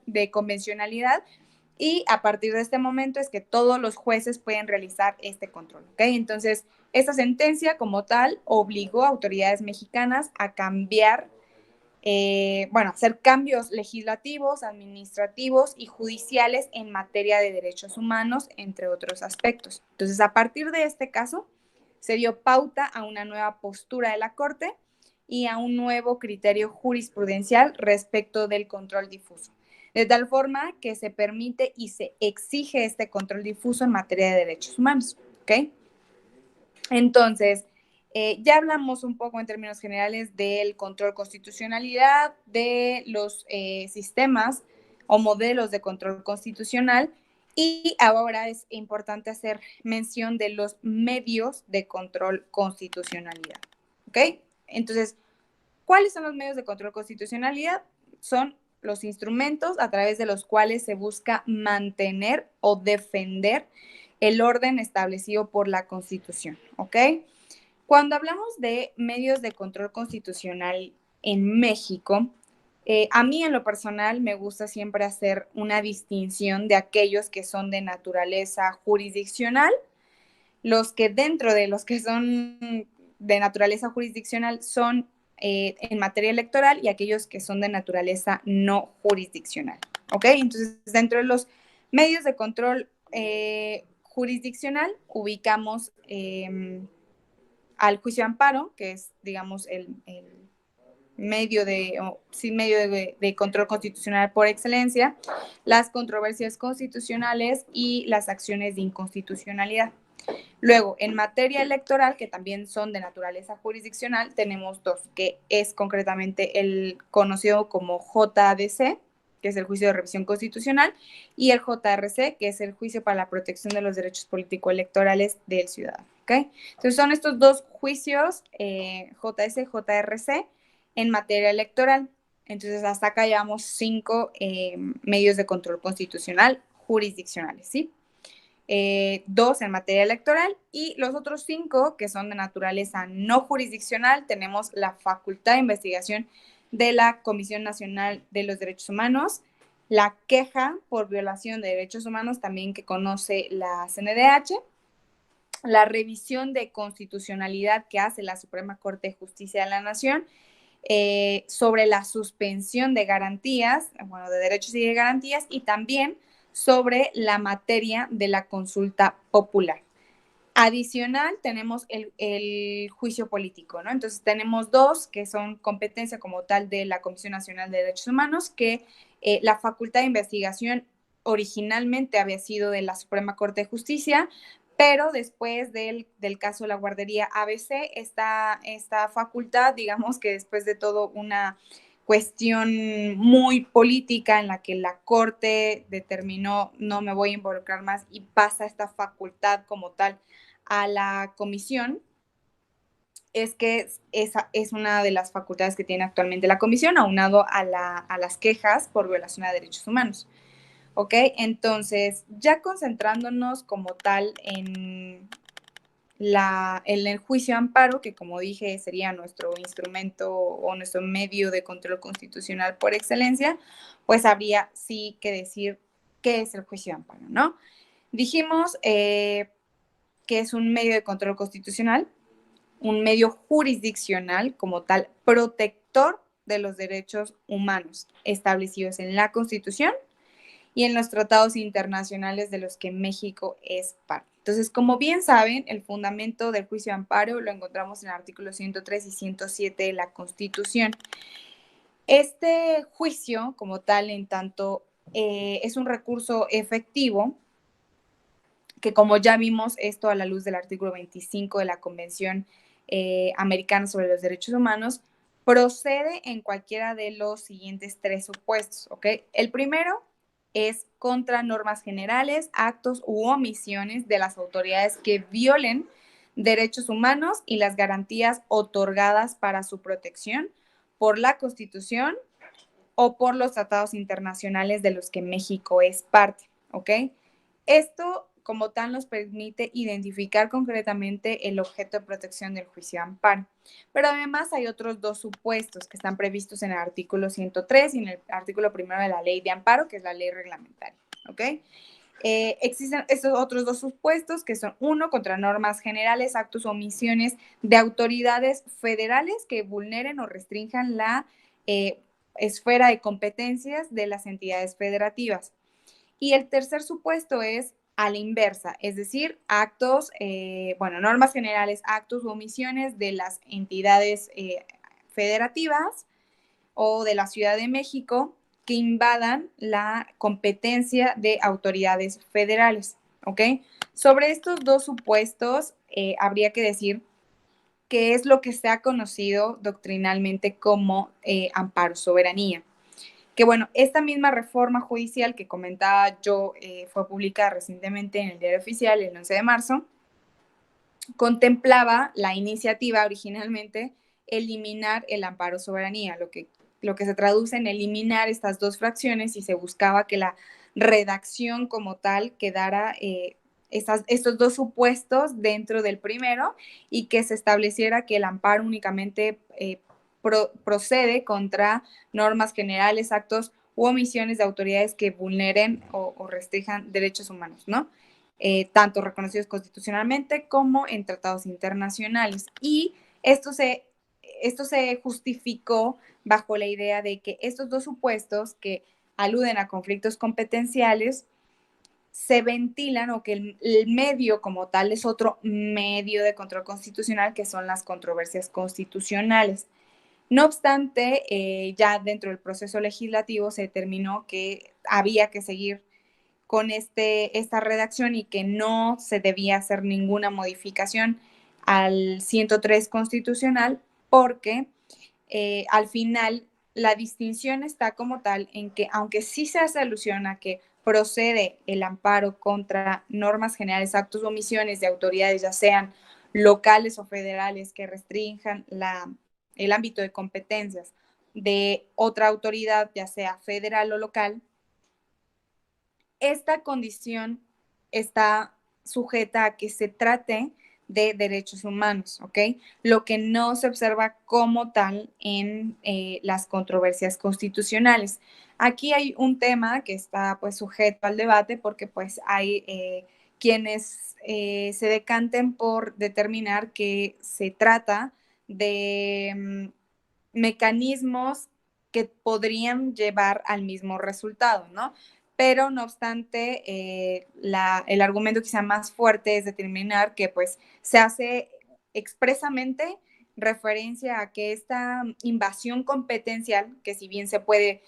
y a partir de este momento es que todos los jueces pueden realizar este control, ¿ok? Entonces, esta sentencia como tal obligó a autoridades mexicanas a cambiar, hacer cambios legislativos, administrativos y judiciales en materia de derechos humanos, entre otros aspectos. Entonces, a partir de este caso, se dio pauta a una nueva postura de la Corte y a un nuevo criterio jurisprudencial respecto del control difuso, de tal forma que se permite y se exige este control difuso en materia de derechos humanos, ¿ok? Entonces, ya hablamos un poco en términos generales del control constitucionalidad, de los sistemas o modelos de control constitucional, y ahora es importante hacer mención de los medios de control constitucionalidad, ¿ok? Entonces, ¿cuáles son los medios de control constitucionalidad? Son los instrumentos a través de los cuales se busca mantener o defender el orden establecido por la Constitución, ¿ok? Cuando hablamos de medios de control constitucional en México, a mí en lo personal me gusta siempre hacer una distinción de aquellos que son de naturaleza jurisdiccional, los que dentro de los que son de naturaleza jurisdiccional son en materia electoral y aquellos que son de naturaleza no jurisdiccional, ¿ok? Entonces, dentro de los medios de control jurisdiccional ubicamos al juicio de amparo, que es, digamos, el medio de control constitucional por excelencia, las controversias constitucionales y las acciones de inconstitucionalidad. Luego, en materia electoral, que también son de naturaleza jurisdiccional, tenemos dos, que es concretamente el conocido como JDC, que es el juicio de revisión constitucional, y el JRC, que es el juicio para la protección de los derechos político-electorales del ciudadano, ¿ok? Entonces, son estos dos juicios, JS, JRC, en materia electoral. Entonces, hasta acá llevamos 5 medios de control constitucional jurisdiccionales, ¿sí? 2 en materia electoral y los otros 5 que son de naturaleza no jurisdiccional, tenemos la facultad de investigación de la Comisión Nacional de los Derechos Humanos, la queja por violación de derechos humanos también que conoce la CNDH la revisión de constitucionalidad que hace la Suprema Corte de Justicia de la Nación sobre la suspensión de garantías, bueno, de derechos y de garantías, y también sobre la materia de la consulta popular. Adicional, tenemos el juicio político, ¿no? Entonces, tenemos dos que son competencia como tal de la Comisión Nacional de Derechos Humanos, que la facultad de investigación originalmente había sido de la Suprema Corte de Justicia, pero después del caso de la guardería ABC, esta facultad, digamos que después de todo una cuestión muy política en la que la Corte determinó no me voy a involucrar más y pasa esta facultad como tal a la comisión, es que esa es una de las facultades que tiene actualmente la comisión, aunado a las quejas por violación a derechos humanos. ¿Ok? Entonces, ya concentrándonos como tal en el juicio de amparo, que como dije sería nuestro instrumento o nuestro medio de control constitucional por excelencia, pues habría sí que decir qué es el juicio de amparo, ¿no? Dijimos que es un medio de control constitucional, un medio jurisdiccional como tal, protector de los derechos humanos establecidos en la Constitución y en los tratados internacionales de los que México es parte. Entonces, como bien saben, el fundamento del juicio de amparo lo encontramos en el artículo 103 y 107 de la Constitución. Este juicio, como tal, en tanto es un recurso efectivo, que como ya vimos esto a la luz del artículo 25 de la Convención Americana sobre los Derechos Humanos, procede en cualquiera de los siguientes tres supuestos, ¿ok? El primero es contra normas generales, actos u omisiones de las autoridades que violen derechos humanos y las garantías otorgadas para su protección por la Constitución o por los tratados internacionales de los que México es parte, ¿ok? Esto, como tal, nos permite identificar concretamente el objeto de protección del juicio de amparo. Pero además hay otros dos supuestos que están previstos en el artículo 103 y en el artículo primero de la ley de amparo, que es la ley reglamentaria, ¿ok? Existen estos otros dos supuestos que son uno, contra normas generales, actos o omisiones de autoridades federales que vulneren o restrinjan la esfera de competencias de las entidades federativas. Y el tercer supuesto es a la inversa, es decir, actos, normas generales, actos u omisiones de las entidades federativas o de la Ciudad de México que invadan la competencia de autoridades federales, ¿ok? Sobre estos dos supuestos, habría que decir que es lo que se ha conocido doctrinalmente como amparo soberanía. Que bueno, esta misma reforma judicial que comentaba yo fue publicada recientemente en el Diario Oficial el 11 de marzo, contemplaba la iniciativa originalmente eliminar el amparo soberanía, lo que se traduce en eliminar estas dos fracciones y se buscaba que la redacción como tal quedara estos dos supuestos dentro del primero y que se estableciera que el amparo únicamente procede contra normas generales, actos u omisiones de autoridades que vulneren o restrinjan derechos humanos, ¿no? Tanto reconocidos constitucionalmente como en tratados internacionales. Y esto se justificó bajo la idea de que estos dos supuestos que aluden a conflictos competenciales se ventilan o que el medio como tal es otro medio de control constitucional que son las controversias constitucionales. No obstante, ya dentro del proceso legislativo se determinó que había que seguir con esta redacción y que no se debía hacer ninguna modificación al 103 constitucional porque al final la distinción está como tal en que aunque sí se hace alusión a que procede el amparo contra normas generales, actos o omisiones de autoridades, ya sean locales o federales, que restrinjan el ámbito de competencias de otra autoridad, ya sea federal o local, esta condición está sujeta a que se trate de derechos humanos, ¿ok? Lo que no se observa como tal en las controversias constitucionales. Aquí hay un tema que está pues sujeto al debate porque pues hay quienes se decanten por determinar que se trata de mecanismos que podrían llevar al mismo resultado, ¿no? Pero no obstante, el argumento quizá más fuerte es determinar que pues se hace expresamente referencia a que esta invasión competencial, que si bien se puede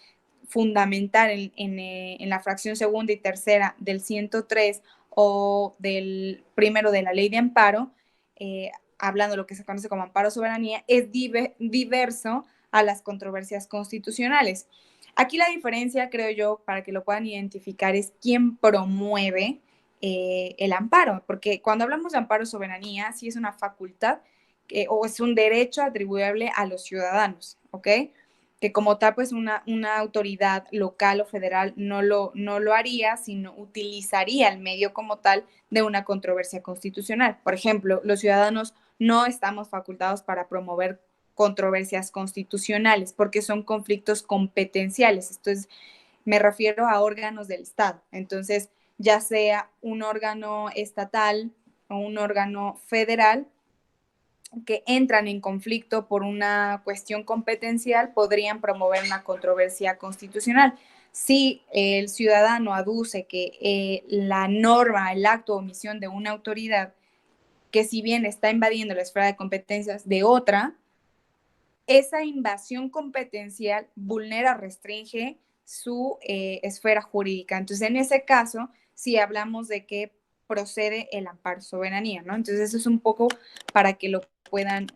fundamentar en la fracción segunda y tercera del 103 o del primero de la ley de amparo, hablando de lo que se conoce como amparo soberanía, es diverso a las controversias constitucionales. Aquí la diferencia, creo yo, para que lo puedan identificar, es quién promueve el amparo, porque cuando hablamos de amparo soberanía, sí es una facultad o es un derecho atribuible a los ciudadanos, ¿ok? Que como tal, pues una autoridad local o federal no lo haría, sino utilizaría el medio como tal de una controversia constitucional. Por ejemplo, los ciudadanos no estamos facultados para promover controversias constitucionales porque son conflictos competenciales. Esto es, me refiero a órganos del Estado. Entonces, ya sea un órgano estatal o un órgano federal, que entran en conflicto por una cuestión competencial podrían promover una controversia constitucional. Si el ciudadano aduce que la norma, el acto o omisión de una autoridad, que si bien está invadiendo la esfera de competencias de otra, esa invasión competencial vulnera, restringe su esfera jurídica. Entonces, en ese caso, sí hablamos de que procede el amparo soberanía, ¿no? Entonces, eso es un poco para que lo puedan,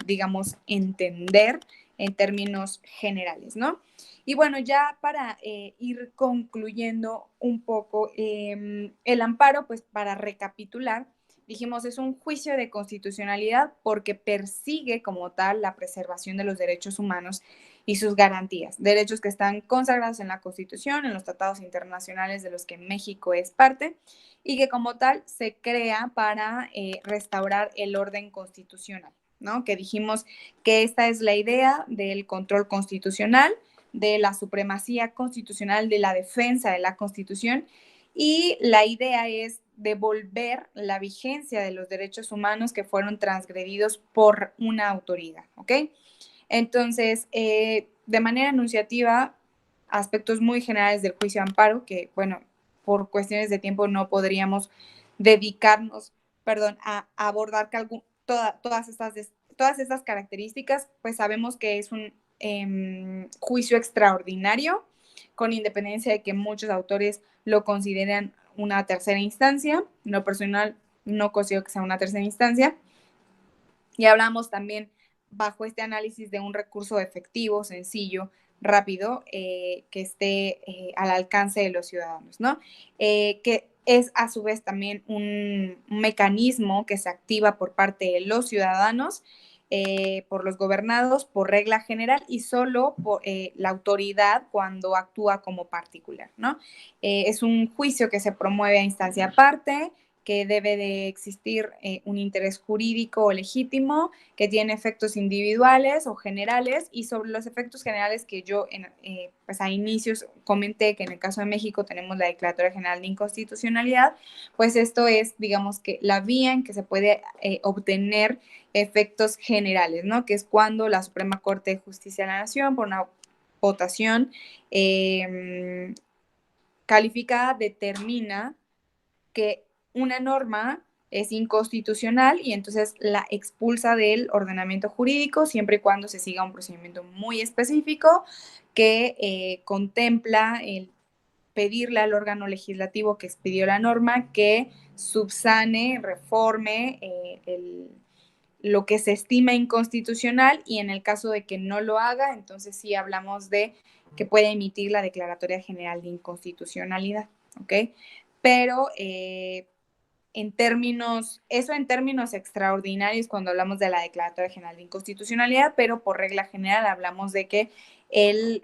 digamos, entender en términos generales, ¿no? Y bueno, ya para ir concluyendo un poco, el amparo, pues para recapitular, dijimos, es un juicio de constitucionalidad porque persigue como tal la preservación de los derechos humanos y sus garantías, derechos que están consagrados en la Constitución, en los tratados internacionales de los que México es parte, y que como tal se crea para restaurar el orden constitucional, ¿no? Que dijimos que esta es la idea del control constitucional, de la supremacía constitucional, de la defensa de la Constitución, y la idea es devolver la vigencia de los derechos humanos que fueron transgredidos por una autoridad, ¿ok? Entonces, de manera enunciativa, aspectos muy generales del juicio de amparo, que, bueno, por cuestiones de tiempo no podríamos dedicarnos, perdón, a abordar todas estas características, pues sabemos que es un juicio extraordinario, con independencia de que muchos autores lo consideran una tercera instancia. En lo personal, no considero que sea una tercera instancia. Y hablamos también bajo este análisis de un recurso efectivo, sencillo, rápido, que esté al alcance de los ciudadanos, ¿no? Que es a su vez también un mecanismo que se activa por parte de los ciudadanos, por los gobernados, por regla general y solo por la autoridad cuando actúa como particular, ¿no? Es un juicio que se promueve a instancia aparte, que debe de existir un interés jurídico o legítimo, que tiene efectos individuales o generales, y sobre los efectos generales que yo pues a inicios comenté que en el caso de México tenemos la Declaratoria General de Inconstitucionalidad, pues esto es, digamos, que la vía en que se puede obtener efectos generales, ¿no? Que es cuando la Suprema Corte de Justicia de la Nación, por una votación calificada, determina que una norma es inconstitucional y entonces la expulsa del ordenamiento jurídico siempre y cuando se siga un procedimiento muy específico que contempla el pedirle al órgano legislativo que expidió la norma que subsane, reforme lo que se estima inconstitucional, y en el caso de que no lo haga, entonces sí hablamos de que puede emitir la Declaratoria General de Inconstitucionalidad, ¿ok? Pero en términos extraordinarios cuando hablamos de la Declaratoria General de Inconstitucionalidad, pero por regla general hablamos de que el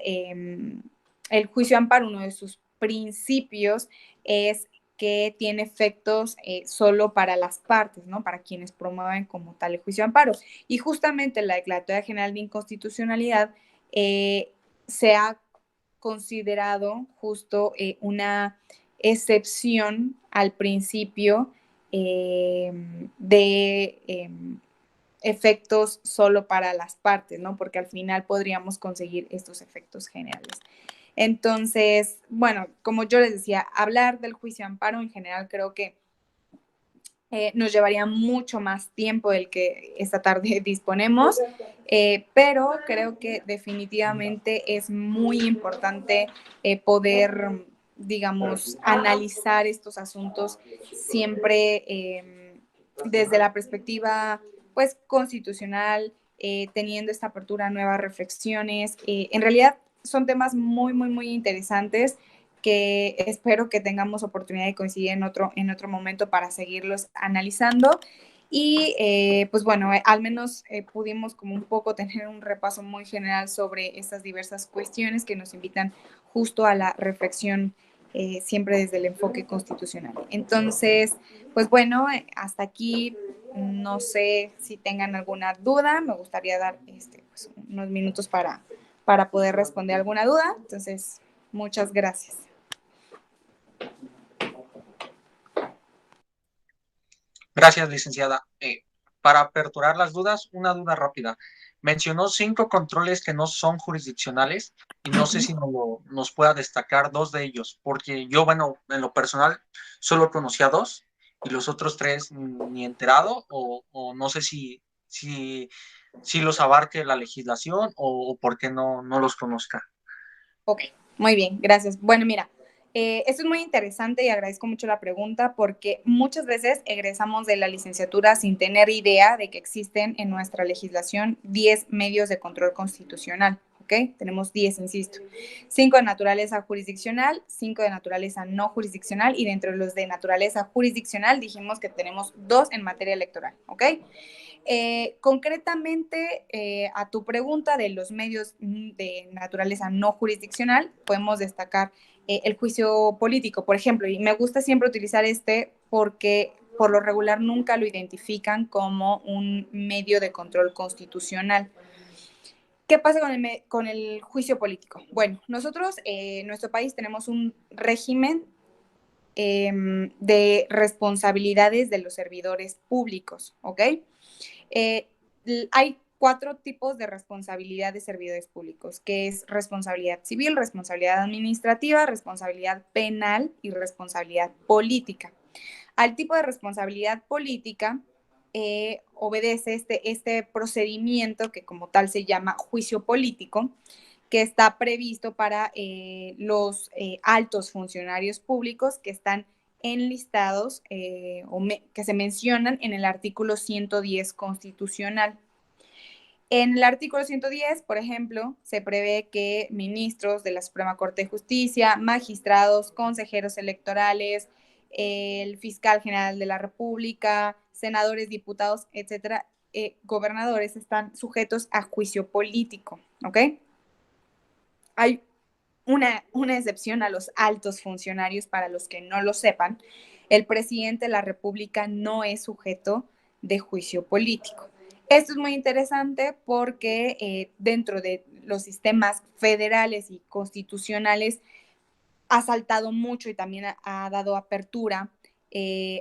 juicio de amparo, uno de sus principios es que tiene efectos solo para las partes, ¿no? Para quienes promueven como tal el juicio de amparo. Y justamente la Declaratoria General de Inconstitucionalidad se ha considerado justo una excepción al principio de efectos solo para las partes, ¿no? Porque al final podríamos conseguir estos efectos generales. Entonces, bueno, como yo les decía, hablar del juicio de amparo en general creo que nos llevaría mucho más tiempo del que esta tarde disponemos, pero creo que definitivamente es muy importante poder, digamos, analizar estos asuntos siempre desde la perspectiva, pues, constitucional, teniendo esta apertura a nuevas reflexiones. En realidad son temas muy, muy, muy interesantes que espero que tengamos oportunidad de coincidir en otro momento para seguirlos analizando. Y pues bueno, al menos pudimos como un poco tener un repaso muy general sobre estas diversas cuestiones que nos invitan justo a la reflexión siempre desde el enfoque constitucional. Entonces, pues bueno, hasta aquí no sé si tengan alguna duda, me gustaría dar pues, unos minutos para poder responder alguna duda. Entonces, muchas gracias. Gracias, licenciada. Para aperturar las dudas, una duda rápida. Mencionó 5 controles que no son jurisdiccionales y no sé si nos pueda destacar 2 de ellos, porque yo, bueno, en lo personal solo conocía 2 y los otros 3 ni enterado o no sé si los abarque la legislación o por qué no los conozca. Ok, muy bien, gracias. Bueno, mira, esto es muy interesante y agradezco mucho la pregunta porque muchas veces egresamos de la licenciatura sin tener idea de que existen en nuestra legislación 10 medios de control constitucional. ¿Ok? Tenemos 10, insisto. 5 de naturaleza jurisdiccional, 5 de naturaleza no jurisdiccional y dentro de los de naturaleza jurisdiccional dijimos que tenemos 2 en materia electoral. ¿Ok? Concretamente, a tu pregunta de los medios de naturaleza no jurisdiccional, podemos destacar el juicio político, por ejemplo, y me gusta siempre utilizar porque por lo regular nunca lo identifican como un medio de control constitucional. ¿Qué pasa con el juicio político? Bueno, nosotros en nuestro país tenemos un régimen de responsabilidades de los servidores públicos, ¿ok? Hay 4 tipos de responsabilidad de servidores públicos, que es responsabilidad civil, responsabilidad administrativa, responsabilidad penal y responsabilidad política. Al tipo de responsabilidad política obedece este procedimiento que como tal se llama juicio político, que está previsto para los altos funcionarios públicos que están enlistados que se mencionan en el artículo 110 constitucional. En el artículo 110, por ejemplo, se prevé que ministros de la Suprema Corte de Justicia, magistrados, consejeros electorales, el fiscal general de la República, senadores, diputados, etcétera, gobernadores están sujetos a juicio político, ¿ok? Hay una excepción a los altos funcionarios, para los que no lo sepan. El presidente de la República no es sujeto de juicio político. Esto es muy interesante porque dentro de los sistemas federales y constitucionales ha saltado mucho y también ha dado apertura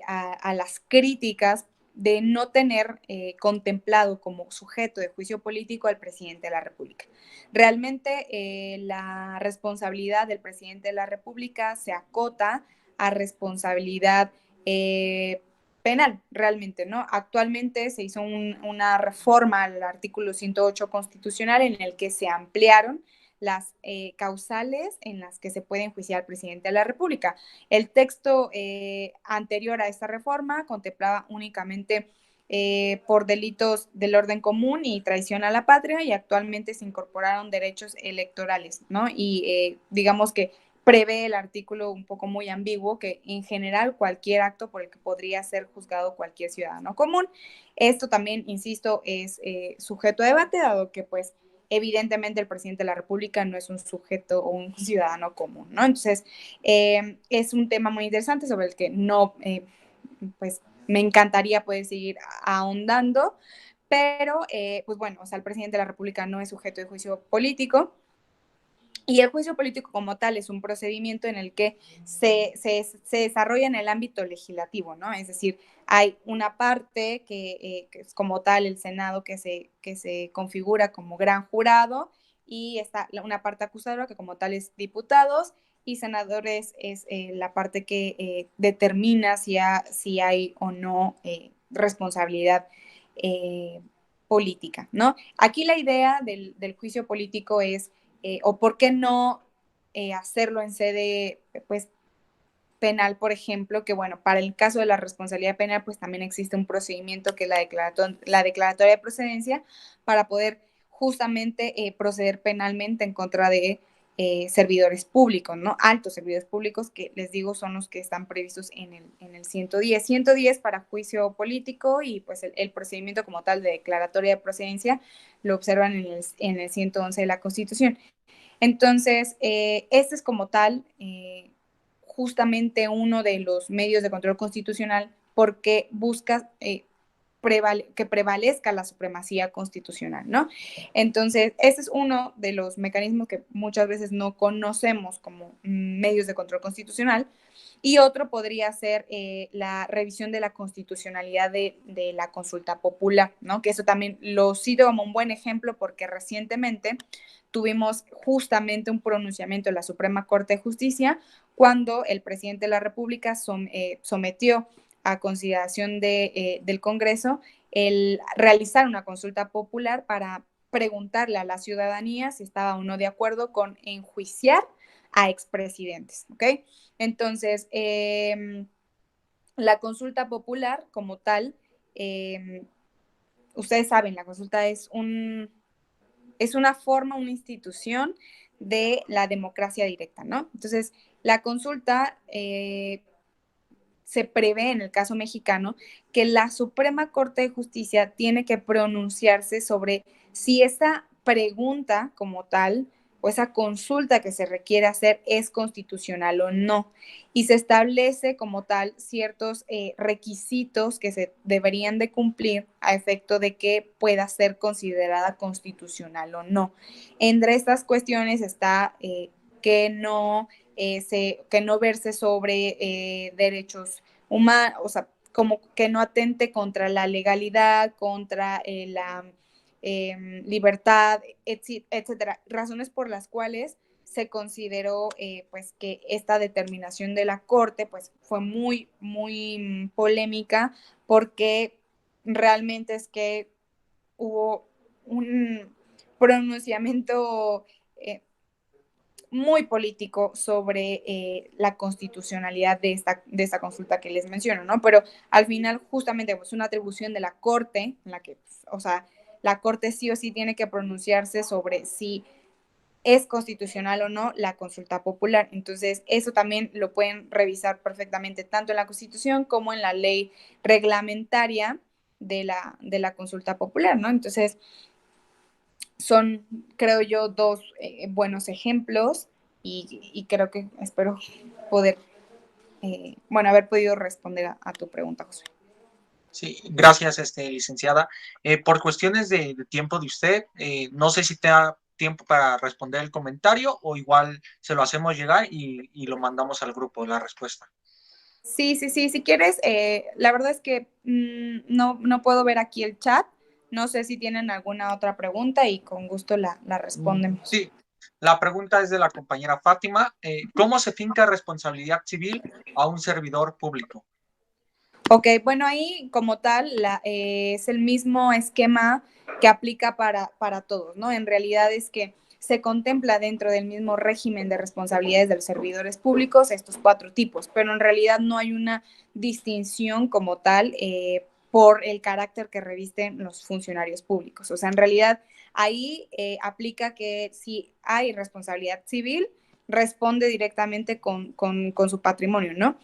a las críticas de no tener contemplado como sujeto de juicio político al presidente de la República. Realmente la responsabilidad del presidente de la República se acota a responsabilidad penal, realmente, ¿no? Actualmente se hizo una reforma al artículo 108 constitucional en el que se ampliaron las causales en las que se puede enjuiciar al presidente de la República. El texto anterior a esta reforma contemplaba únicamente por delitos del orden común y traición a la patria, y actualmente se incorporaron derechos electorales, ¿no? Y digamos que prevé el artículo un poco muy ambiguo que en general cualquier acto por el que podría ser juzgado cualquier ciudadano común. Esto también, insisto, es sujeto a debate, dado que pues evidentemente el presidente de la República no es un sujeto o un ciudadano común, ¿no? Entonces, es un tema muy interesante sobre el que no, pues, me encantaría poder seguir ahondando, pero, pues bueno, o sea, el presidente de la República no es sujeto de juicio político. Y el juicio político como tal es un procedimiento en el que se desarrolla en el ámbito legislativo, ¿no? Es decir, hay una parte que es como tal el Senado que se configura como gran jurado, y está una parte acusadora que como tal es diputados, y senadores es la parte que determina si hay o no responsabilidad política, ¿no? Aquí la idea del juicio político es o por qué no hacerlo en sede, pues, penal, por ejemplo, que bueno, para el caso de la responsabilidad penal, pues también existe un procedimiento que es la declaratoria de procedencia para poder justamente proceder penalmente en contra de servidores públicos, ¿no? Altos servidores públicos, que les digo son los que están previstos en el 110. 110 para juicio político, y pues el procedimiento como tal de declaratoria de procedencia lo observan en el 111 de la Constitución. Entonces, este es como tal justamente uno de los medios de control constitucional, porque busca que prevalezca la supremacía constitucional, ¿no? Entonces, ese es uno de los mecanismos que muchas veces no conocemos como medios de control constitucional. Y otro podría ser la revisión de la constitucionalidad de la consulta popular, ¿no? Que eso también lo cito como un buen ejemplo, porque recientemente tuvimos justamente un pronunciamiento de la Suprema Corte de Justicia cuando el presidente de la República sometió a consideración del Congreso el realizar una consulta popular para preguntarle a la ciudadanía si estaba o no de acuerdo con enjuiciar a expresidentes, ¿ok? Entonces, la consulta popular como tal, ustedes saben, la consulta es una forma, una institución de la democracia directa, ¿no? Entonces, la consulta se prevé en el caso mexicano que la Suprema Corte de Justicia tiene que pronunciarse sobre si esa pregunta como tal o esa consulta que se requiere hacer es constitucional o no. Y se establece como tal ciertos requisitos que se deberían de cumplir a efecto de que pueda ser considerada constitucional o no. Entre estas cuestiones está que no verse sobre derechos humanos, o sea, como que no atente contra la legalidad, contra la libertad, etcétera. Razones por las cuales se consideró pues que esta determinación de la Corte pues fue muy, muy polémica, porque realmente es que hubo un pronunciamiento muy político sobre la constitucionalidad de esta consulta que les menciono, ¿no? Pero al final justamente pues una atribución de la Corte, en la que, o sea, la Corte sí o sí tiene que pronunciarse sobre si es constitucional o no la consulta popular. Entonces, eso también lo pueden revisar perfectamente tanto en la Constitución como en la ley reglamentaria de la consulta popular, ¿no? Entonces, son, creo yo, dos buenos ejemplos, y creo que espero poder, haber podido responder a tu pregunta, José. Sí, gracias, licenciada. Por cuestiones de tiempo de usted, no sé si te da tiempo para responder el comentario, o igual se lo hacemos llegar y lo mandamos al grupo, la respuesta. Sí, si quieres, la verdad es que no puedo ver aquí el chat. No sé si tienen alguna otra pregunta y con gusto la respondemos. Sí, la pregunta es de la compañera Fátima. ¿Cómo se finca responsabilidad civil a un servidor público? Ok, bueno, ahí como tal es el mismo esquema que aplica para todos, ¿no? En realidad es que se contempla dentro del mismo régimen de responsabilidades de los servidores públicos estos 4 tipos, pero en realidad no hay una distinción como tal por el carácter que revisten los funcionarios públicos. O sea, en realidad ahí aplica que si hay responsabilidad civil, responde directamente con su patrimonio, ¿no?